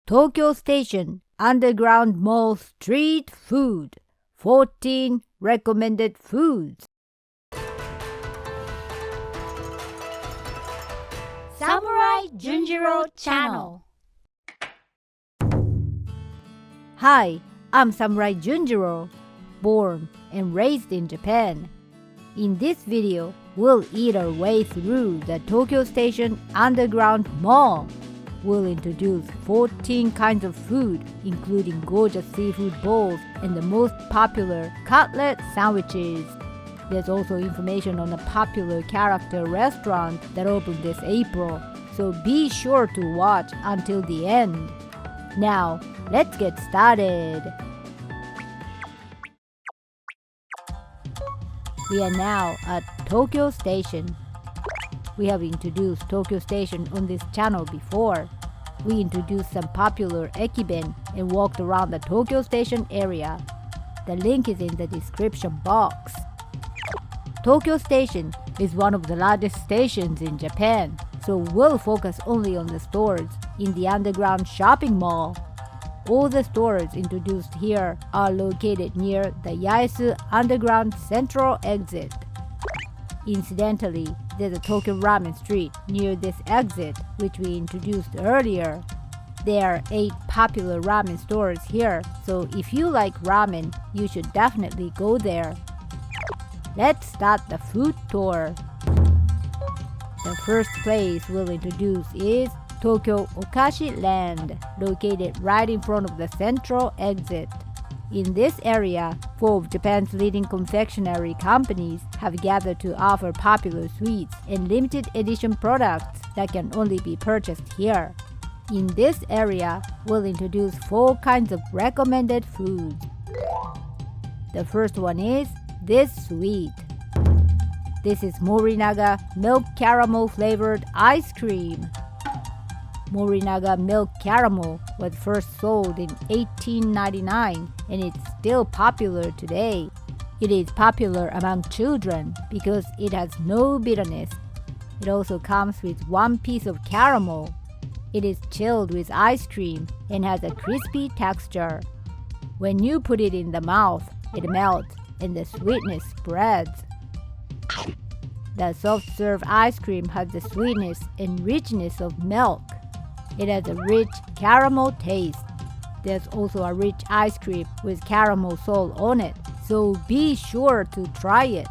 Tokyo Station Underground Mall Street Food 14 Recommended Foods. Samurai Junjiro Channel. Hi, I'm Samurai Junjiro, born and raised in Japan. In this video, we'll eat our way through the Tokyo Station Underground Mall. We'll introduce 14 kinds of food, including gorgeous seafood bowls and the most popular cutlet sandwiches. There's also information on a popular character restaurant that opened this April, so be sure to watch until the end. Now, let's get started. We are now at Tokyo Station. We have introduced Tokyo Station on this channel before. We introduced some popular Ekiben and walked around the Tokyo Station area. The link is in the description box. Tokyo Station is one of the largest stations in Japan, so we'll focus only on the stores in the underground shopping mall. All the stores introduced here are located near the Yaesu Underground Central Exit. Incidentally, there's a Tokyo Ramen Street near this exit, which we introduced earlier. There are 8 popular ramen stores here, so if you like ramen, you should definitely go there. Let's start the food tour. The first place we'll introduce is Tokyo Okashi Land, located right in front of the central exit. In this area, 4 of Japan's leading confectionery companies have gathered to offer popular sweets and limited edition products that can only be purchased here. In this area, we'll introduce 4 kinds of recommended foods. The first one is this sweet. This is Morinaga milk caramel flavored ice cream. Morinaga milk caramel was first sold in 1899 and it's still popular today. It is popular among children because it has no bitterness. It also comes with 1 piece of caramel. It is chilled with ice cream and has a crispy texture. When you put it in the mouth, it melts and the sweetness spreads. The soft-serve ice cream has the sweetness and richness of milk. It has a rich caramel taste. There's also a rich ice cream with caramel salt on it, so be sure to try it.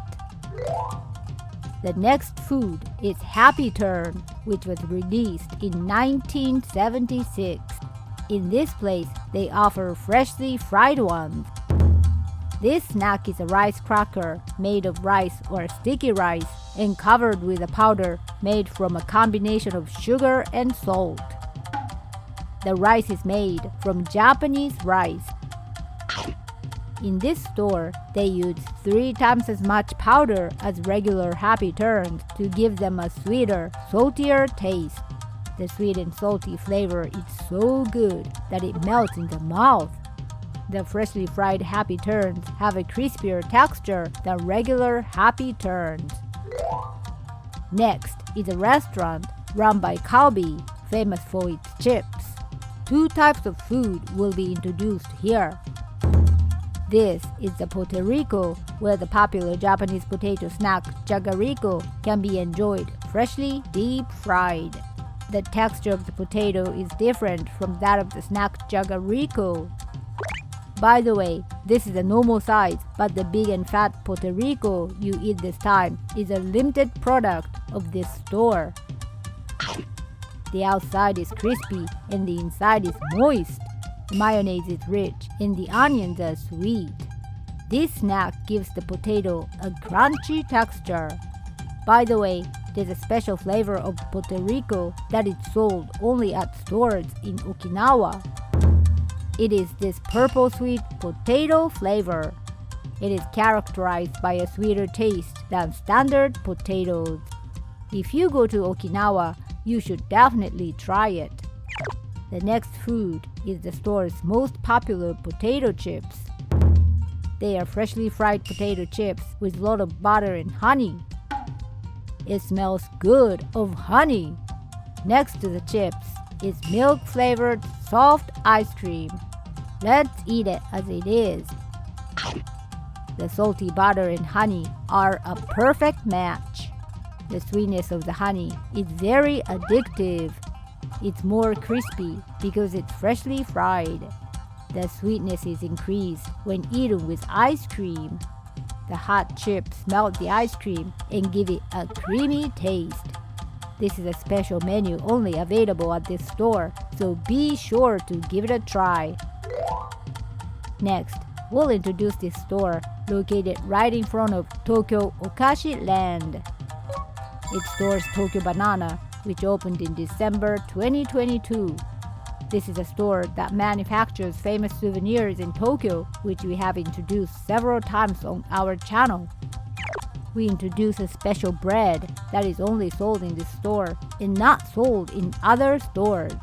The next food is Happy Turn, which was released in 1976. In this place, they offer freshly fried ones. This snack is a rice cracker made of rice or sticky rice and covered with a powder made from a combination of sugar and salt. The rice is made from Japanese rice. In this store, they use 3 times as much powder as regular Happy Turns to give them a sweeter, saltier taste. The sweet and salty flavor is so good that it melts in the mouth. The freshly fried Happy Turns have a crispier texture than regular Happy Turns. Next is a restaurant run by Kalbi, famous for its chips. 2 types of food will be introduced here. This is the poterico, where the popular Japanese potato snack jagariko can be enjoyed freshly deep fried. The texture of the potato is different from that of the snack jagariko. By the way, this is a normal size, but the big and fat poterico you eat this time is a limited product of this store. The outside is crispy and the inside is moist. The mayonnaise is rich and the onions are sweet. This snack gives the potato a crunchy texture. By the way, there's a special flavor of poterico that is sold only at stores in Okinawa. It is this purple sweet potato flavor. It is characterized by a sweeter taste than standard potatoes. If you go to Okinawa, you should definitely try it. The next food is the store's most popular potato chips. They are freshly fried potato chips with a lot of butter and honey. It smells good of honey. Next to the chips, is milk-flavored soft ice cream. Let's eat it as it is. The salty butter and honey are a perfect match. The sweetness of the honey is very addictive. It's more crispy because it's freshly fried. The sweetness is increased when eaten with ice cream. The hot chips melt the ice cream and give it a creamy taste. This is a special menu only available at this store, so be sure to give it a try. Next, we'll introduce this store located right in front of Tokyo Okashi Land. It stores Tokyo Banana, which opened in December 2022. This is a store that manufactures famous souvenirs in Tokyo, which we have introduced several times on our channel. We introduce a special bread that is only sold in this store and not sold in other stores.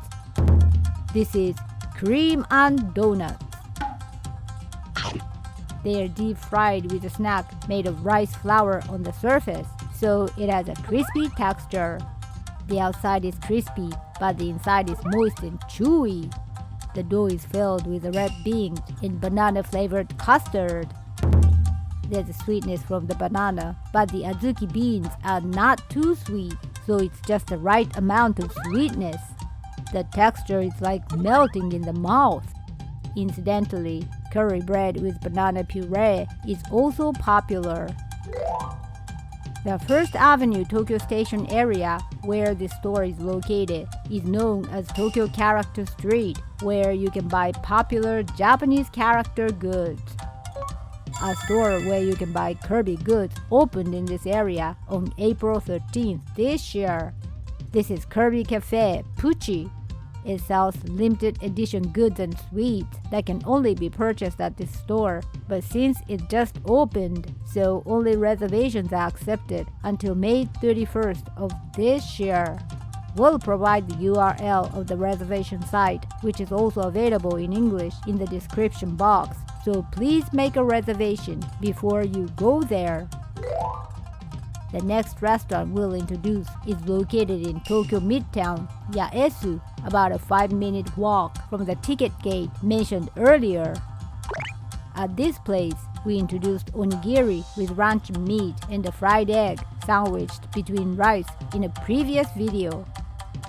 This is cream and donuts. They are deep fried with a snack made of rice flour on the surface, so it has a crispy texture. The outside is crispy, but the inside is moist and chewy. The dough is filled with red beans and banana-flavored custard. There's a sweetness from the banana, but the azuki beans are not too sweet, so it's just the right amount of sweetness. The texture is like melting in the mouth. Incidentally, curry bread with banana puree is also popular. The First Avenue Tokyo Station area, where this store is located, is known as Tokyo Character Street, where you can buy popular Japanese character goods. A store where you can buy Kirby goods opened in this area on April 13th this year. This is Kirby Cafe, Petit. It sells limited edition goods and sweets that can only be purchased at this store, but since it just opened, so only reservations are accepted until May 31st of this year. We'll provide the URL of the reservation site, which is also available in English in the description box, so please make a reservation before you go there. The next restaurant we'll introduce is located in Tokyo Midtown, Yaesu, about a 5-minute walk from the ticket gate mentioned earlier. At this place, we introduced onigiri with ranch meat and a fried egg sandwiched between rice in a previous video.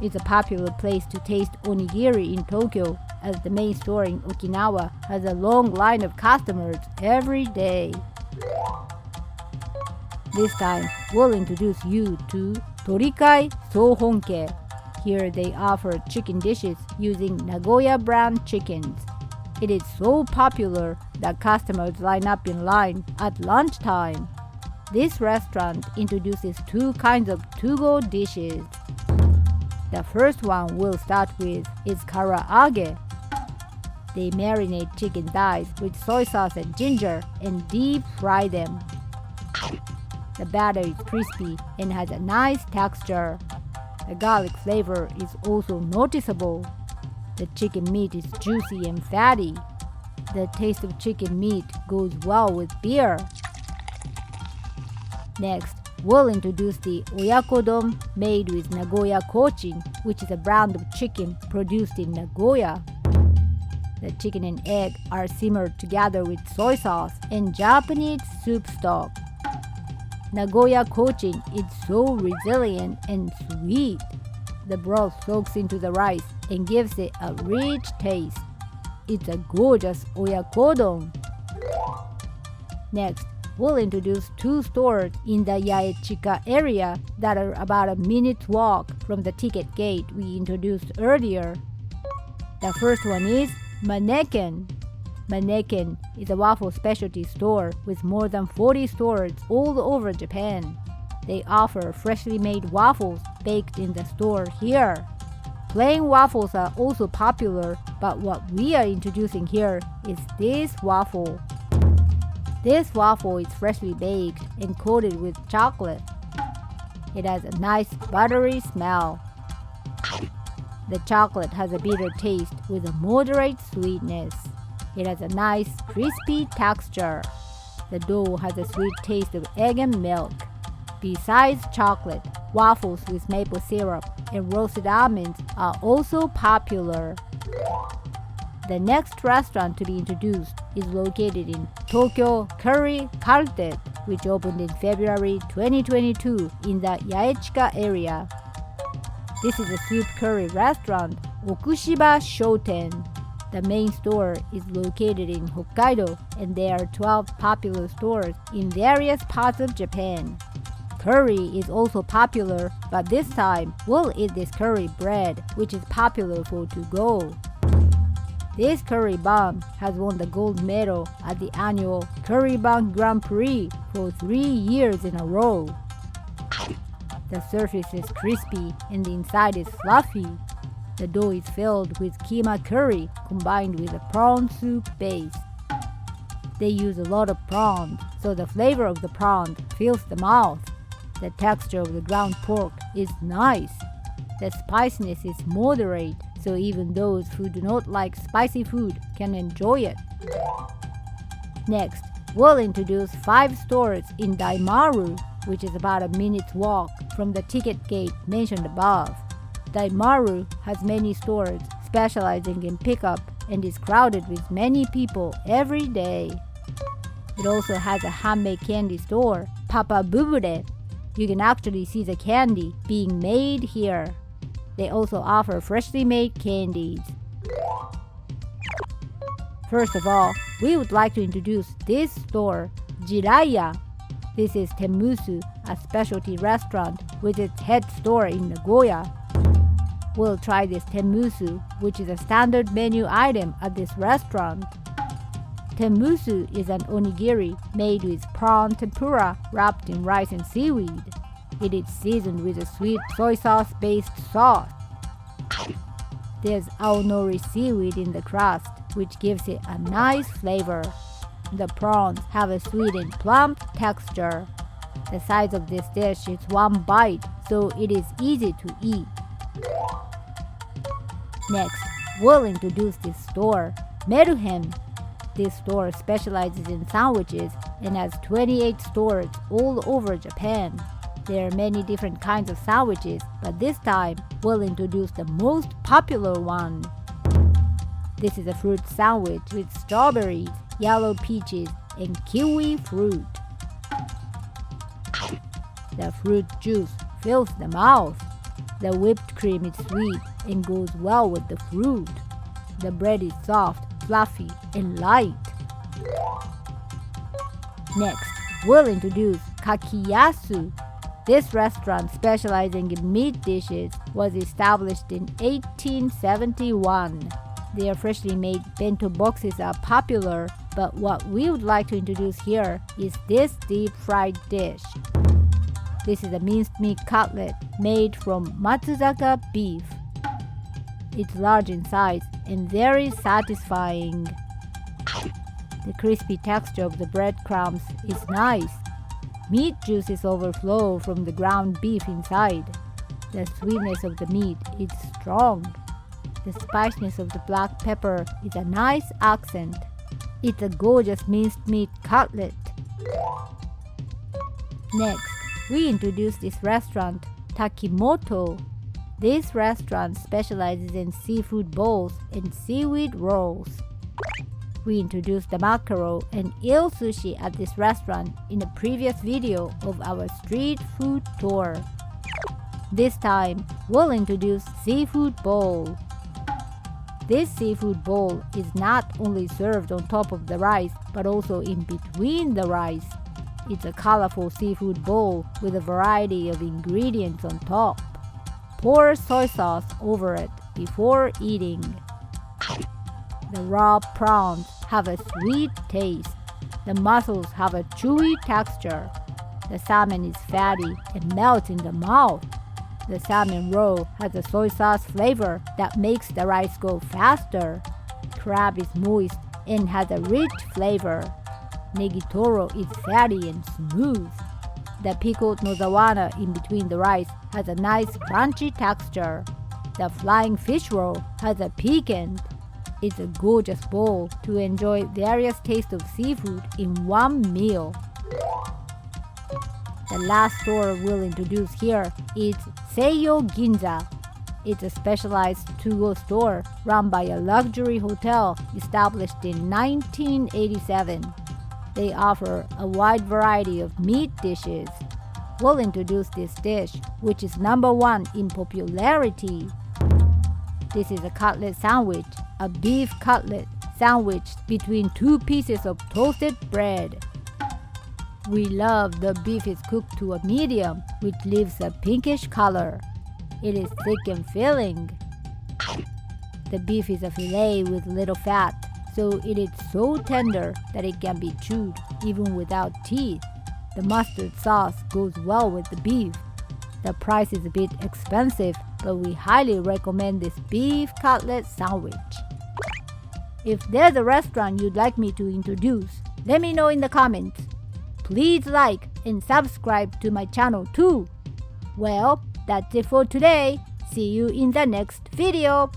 It's a popular place to taste onigiri in Tokyo, as the main store in Okinawa has a long line of customers every day. This time, we'll introduce you to Torikai Sohonke. Here they offer chicken dishes using Nagoya brand chickens. It is so popular that customers line up in line at lunchtime. This restaurant introduces 2 kinds of to-go dishes. The first one we'll start with is karaage. They marinate chicken thighs with soy sauce and ginger and deep fry them. The batter is crispy and has a nice texture. The garlic flavor is also noticeable. The chicken meat is juicy and fatty. The taste of chicken meat goes well with beer. Next, we'll introduce the oyakodon made with Nagoya cochin, which is a brand of chicken produced in Nagoya. The chicken and egg are simmered together with soy sauce and Japanese soup stock. Nagoya cochin is so resilient and sweet. The broth soaks into the rice and gives it a rich taste. It's a gorgeous oyakodon. Next, we'll introduce 2 stores in the Yaechika area that are about a minute's walk from the ticket gate we introduced earlier. The first one is Maneken. Maneken is a waffle specialty store with more than 40 stores all over Japan. They offer freshly made waffles baked in the store here. Plain waffles are also popular, but what we are introducing here is this waffle. This waffle is freshly baked and coated with chocolate. It has a nice buttery smell. The chocolate has a bitter taste with a moderate sweetness. It has a nice crispy texture. The dough has a sweet taste of egg and milk. Besides chocolate, waffles with maple syrup and roasted almonds are also popular. The next restaurant to be introduced is located in Tokyo Curry Cafe, which opened in February 2022 in the Yaechika area. This is a soup curry restaurant, Okushiba Shoten. The main store is located in Hokkaido, and there are 12 popular stores in various parts of Japan. Curry is also popular, but this time we'll eat this curry bread, which is popular for to-go. This curry bun has won the gold medal at the annual Curry Bun Grand Prix for 3 years in a row. The surface is crispy and the inside is fluffy. The dough is filled with keema curry combined with a prawn soup base. They use a lot of prawns, so the flavor of the prawns fills the mouth. The texture of the ground pork is nice. The spiciness is moderate, so even those who do not like spicy food can enjoy it. Next, we'll introduce 5 stores in Daimaru, which is about a minute's walk from the ticket gate mentioned above. Daimaru has many stores specializing in pickup and is crowded with many people every day. It also has a handmade candy store, PAPABUBULE. You can actually see the candy being made here. They also offer freshly made candies. First of all, we would like to introduce this store, Jiraiya. This is Tenmusu, a specialty restaurant with its head store in Nagoya. We'll try this tenmusu, which is a standard menu item at this restaurant. Tenmusu is an onigiri made with prawn tempura wrapped in rice and seaweed. It is seasoned with a sweet soy sauce-based sauce. There's aonori seaweed in the crust, which gives it a nice flavor. The prawns have a sweet and plump texture. The size of this dish is 1 bite, so it is easy to eat. Next, we'll introduce this store, Meruhen. This store specializes in sandwiches and has 28 stores all over Japan. There are many different kinds of sandwiches, but this time we'll introduce the most popular one. This is a fruit sandwich with strawberries, yellow peaches, and kiwi fruit. The fruit juice fills the mouth. The whipped cream is sweet and goes well with the fruit. The bread is soft, fluffy, and light. Next, we'll introduce Kakiyasu. This restaurant specializing in meat dishes was established in 1871. Their freshly made bento boxes are popular, but what we would like to introduce here is this deep-fried dish. This is a minced meat cutlet made from Matsuzaka beef. It's large in size and very satisfying. The crispy texture of the breadcrumbs is nice. Meat juices overflow from the ground beef inside. The sweetness of the meat is strong. The spiciness of the black pepper is a nice accent. It's a gorgeous minced meat cutlet. Next, we introduce this restaurant, Takimoto. This restaurant specializes in seafood bowls and seaweed rolls. We introduced the mackerel and eel sushi at this restaurant in a previous video of our street food tour. This time, we'll introduce seafood bowl. This seafood bowl is not only served on top of the rice, but also in between the rice. It's a colorful seafood bowl with a variety of ingredients on top. Pour soy sauce over it before eating. The raw prawns have a sweet taste. The mussels have a chewy texture. The salmon is fatty and melts in the mouth. The salmon roe has a soy sauce flavor that makes the rice go faster. Crab is moist and has a rich flavor. Negitoro is fatty and smooth. The pickled nozawana in between the rice has a nice crunchy texture. The flying fish roll has a piquant. It's a gorgeous bowl to enjoy various tastes of seafood in one meal. The last store we'll introduce here is SEIYO GINZA. It's a specialized to-go store run by a luxury hotel established in 1987. They offer a wide variety of meat dishes. We'll introduce this dish, which is number 1 in popularity. This is a cutlet sandwich, a beef cutlet sandwiched between 2 pieces of toasted bread. We love the beef is cooked to a medium, which leaves a pinkish color. It is thick and filling. The beef is a fillet with little fat, so it is so tender that it can be chewed even without teeth. The mustard sauce goes well with the beef. The price is a bit expensive, but we highly recommend this beef cutlet sandwich. If there's a restaurant you'd like me to introduce, let me know in the comments. Please like and subscribe to my channel too. Well, that's it for today. See you in the next video.